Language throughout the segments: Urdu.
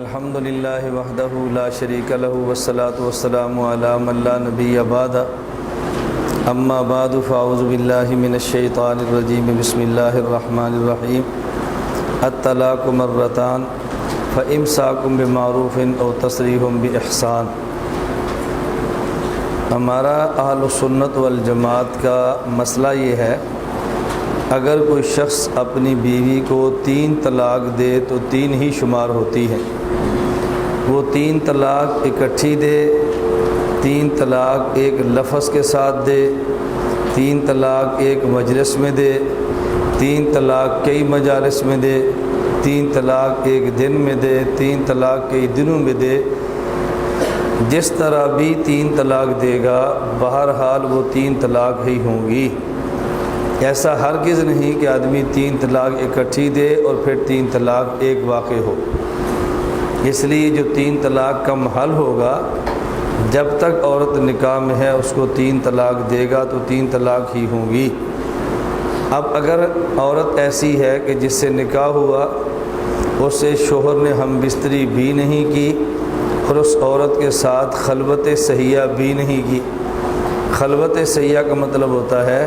الحمد للہ وحدہ لا شریک لہ والصلاۃ والسلام علی من لا نبی بعدہ اما بعد فاعوذ باللہ من الشیطان الرجیم بسم اللہ الرحمن الرحیم الطلاق مرتان فامساک بمعروف او تسریح باحسان۔ ہمارا اہل سنت والجماعت کا مسئلہ یہ ہے، اگر کوئی شخص اپنی بیوی کو 3 طلاق دے تو 3 ہی شمار ہوتی ہے۔ وہ 3 طلاق اکٹھی دے، 3 طلاق ایک لفظ کے ساتھ دے، 3 طلاق ایک مجلس میں دے، 3 طلاق کئی مجالس میں دے، 3 طلاق ایک دن میں دے، 3 طلاق کئی دنوں میں دے، جس طرح بھی 3 طلاق دے گا بہرحال وہ 3 طلاق ہی ہوں گی۔ ایسا ہرگز نہیں کہ آدمی 3 طلاق اکٹھی دے اور پھر 3 طلاق ایک واقع ہو۔ اس لیے جو 3 طلاق کا محل ہوگا، جب تک عورت نکاح میں ہے اس کو 3 طلاق دے گا تو 3 طلاق ہی ہوں گی۔ اب اگر عورت ایسی ہے کہ جس سے نکاح ہوا، اس سے شوہر نے ہم بستری بھی نہیں کی اور اس عورت کے ساتھ خلوت صحیحہ بھی نہیں کی۔ خلوت صحیحہ کا مطلب ہوتا ہے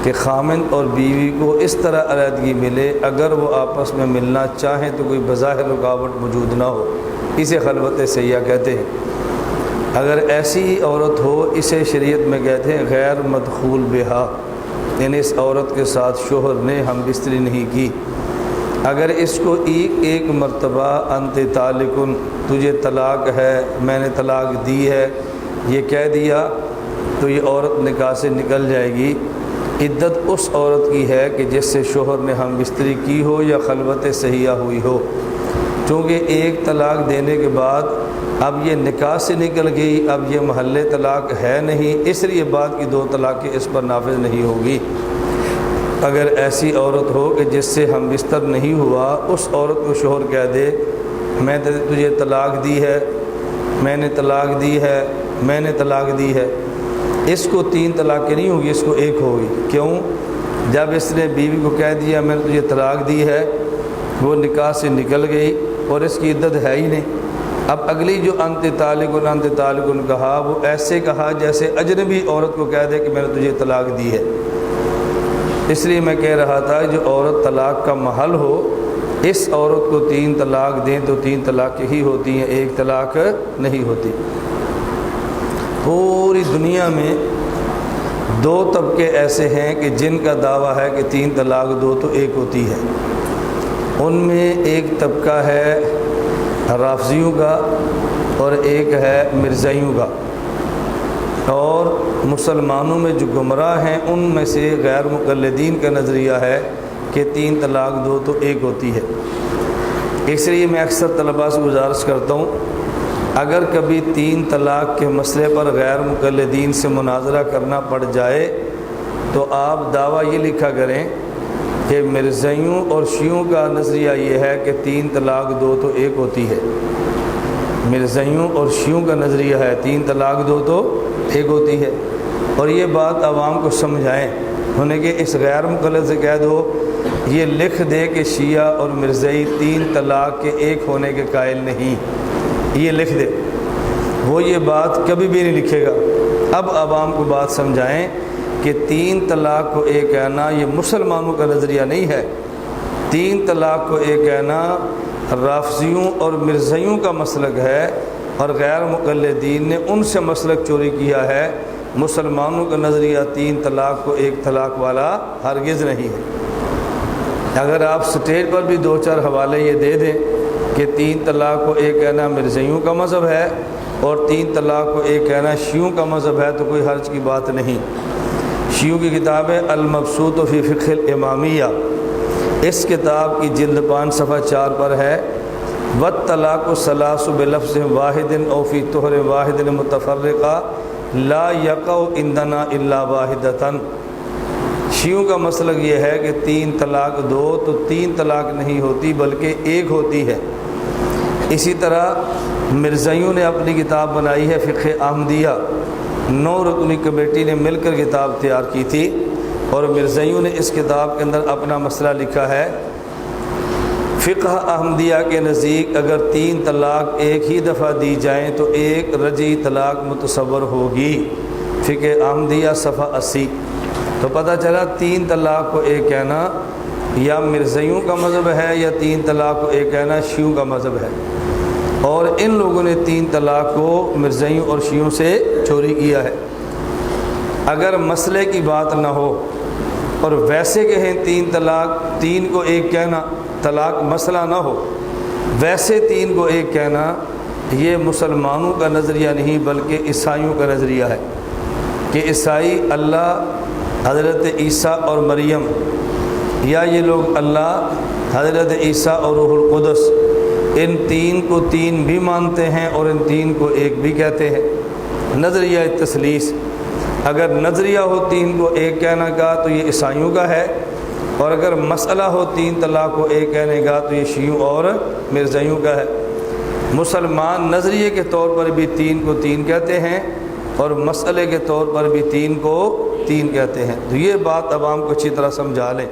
کہ خامند اور بیوی کو اس طرح علیحدگی ملے، اگر وہ آپس میں ملنا چاہیں تو کوئی بظاہر رکاوٹ موجود نہ ہو، اسے خلوت صحیحہ کہتے ہیں۔ اگر ایسی عورت ہو، اسے شریعت میں کہتے ہیں غیر مدخول بہا، یعنی اس عورت کے ساتھ شوہر نے ہم بستری نہیں کی۔ اگر اس کو ایک مرتبہ انت طالقن، تجھے طلاق ہے، میں نے طلاق دی ہے، یہ کہہ دیا تو یہ عورت نکاح سے نکل جائے گی۔ عدت اس عورت کی ہے کہ جس سے شوہر نے ہم بستری کی ہو یا خلوت صحیحہ ہوئی ہو۔ چونکہ ایک طلاق دینے کے بعد اب یہ نکاح سے نکل گئی، اب یہ محل طلاق ہے نہیں، اس لیے بعد کی 2 طلاقیں اس پر نافذ نہیں ہوگی۔ اگر ایسی عورت ہو کہ جس سے ہم بستر نہیں ہوا، اس عورت کو شوہر کہہ دے میں تجھے طلاق دی ہے، میں نے طلاق دی ہے، میں نے طلاق دی ہے، اس کو 3 طلاقیں نہیں ہوگی، اس کو 1 ہوگی۔ کیوں؟ جب اس نے بیوی کو کہہ دیا میں نے تجھے طلاق دی ہے، وہ نکاح سے نکل گئی اور اس کی عدت ہے ہی نہیں۔ اب اگلی جو انت طالقن کہا، وہ ایسے کہا جیسے اجنبی عورت کو کہہ دے کہ میں نے تجھے طلاق دی ہے۔ اس لیے میں کہہ رہا تھا جو عورت طلاق کا محل ہو، اس عورت کو 3 طلاق دیں تو 3 طلاق ہی ہوتی ہیں، 1 طلاق نہیں ہوتی۔ پوری دنیا میں 2 طبقے ایسے ہیں کہ جن کا دعویٰ ہے کہ 3 طلاق دو تو 1 ہوتی ہے۔ ان میں ایک طبقہ ہے رافضیوں کا اور ایک ہے مرزائیوں کا، اور مسلمانوں میں جو گمراہ ہیں ان میں سے غیر مقلدین کا نظریہ ہے کہ 3 طلاق دو تو 1 ہوتی ہے۔ اس لیے میں اکثر طلباء سے گزارش کرتا ہوں، اگر کبھی 3 طلاق کے مسئلے پر غیر مقلدین سے مناظرہ کرنا پڑ جائے تو آپ دعویٰ یہ لکھا کریں کہ مرزائیوں اور شیعوں کا نظریہ یہ ہے کہ 3 طلاق دو تو 1 ہوتی ہے۔ مرزائیوں اور شیعوں کا نظریہ ہے 3 طلاق دو تو 1 ہوتی ہے، اور یہ بات عوام کو سمجھائیں، انہیں کہ اس غیر مقلد سے کہہ دو یہ لکھ دے کہ شیعہ اور مرزائی 3 طلاق کے 1 ہونے کے قائل نہیں، یہ لکھ دے، وہ یہ بات کبھی بھی نہیں لکھے گا۔ اب عوام کو بات سمجھائیں کہ 3 طلاق کو 1 کہنا یہ مسلمانوں کا نظریہ نہیں ہے۔ 3 طلاق کو 1 کہنا رافضیوں اور مرزائیوں کا مسلک ہے، اور غیر مقلدین نے ان سے مسلک چوری کیا ہے۔ مسلمانوں کا نظریہ 3 طلاق کو 1 طلاق والا ہرگز نہیں ہے۔ اگر آپ سٹیج پر بھی 2-4 حوالے یہ دے دیں کہ 3 طلاق کو 1 کہنا مرزائیوں کا مذہب ہے اور 3 طلاق کو 1 کہنا شیعوں کا مذہب ہے، تو کوئی حرج کی بات نہیں۔ شیعوں کی کتاب ہے المبسوط فی فقہ الامامیہ، اس کتاب کی جلد 5 صفحہ 4 پر ہے والطلاق ثلاث بلفظ واحد او فی طہر واحد متفرقہ لا یقع عندنا الا واحدۃ۔ شیعوں کا مسلک یہ ہے کہ 3 طلاق دو تو 3 طلاق نہیں ہوتی بلکہ 1 ہوتی ہے۔ اسی طرح مرزائیوں نے اپنی کتاب بنائی ہے فقہ احمدیہ، 9 رکنی کمیٹی نے مل کر کتاب تیار کی تھی، اور مرزائیوں نے اس کتاب کے اندر اپنا مسئلہ لکھا ہے فقہ احمدیہ کے نزدیک اگر 3 طلاق ایک ہی دفعہ دی جائیں تو ایک رجعی طلاق متصور ہوگی۔ فقہ احمدیہ صفحہ 80۔ تو پتہ چلا 3 طلاق کو ایک کہنا یا مرزائیوں کا مذہب ہے یا 3 طلاق کو ایک کہنا شیعوں کا مذہب ہے، اور ان لوگوں نے 3 طلاق کو مرزائیوں اور شیعوں سے چوری کیا ہے۔ اگر مسئلے کی بات نہ ہو اور ویسے کہیں 3 طلاق، 3 کو ایک کہنا طلاق مسئلہ نہ ہو، ویسے 3 کو ایک کہنا، یہ مسلمانوں کا نظریہ نہیں بلکہ عیسائیوں کا نظریہ ہے کہ عیسائی اللہ، حضرت عیسیٰ اور مریم، یا یہ لوگ اللہ، حضرت عیسیٰ اور روح القدس، ان 3 کو 3 بھی مانتے ہیں اور ان 3 کو ایک بھی کہتے ہیں۔ نظریہ تثلیث، اگر نظریہ ہو 3 کو ایک کہنے کا تو یہ عیسائیوں کا ہے، اور اگر مسئلہ ہو 3 طلاق کو ایک کہنے کا تو یہ شیعوں اور مرزائیوں کا ہے۔ مسلمان نظریے کے طور پر بھی 3 کو 3 کہتے ہیں اور مسئلے کے طور پر بھی 3 کو 3 کہتے ہیں۔ تو یہ بات عوام کو اچھی طرح سمجھا لیں۔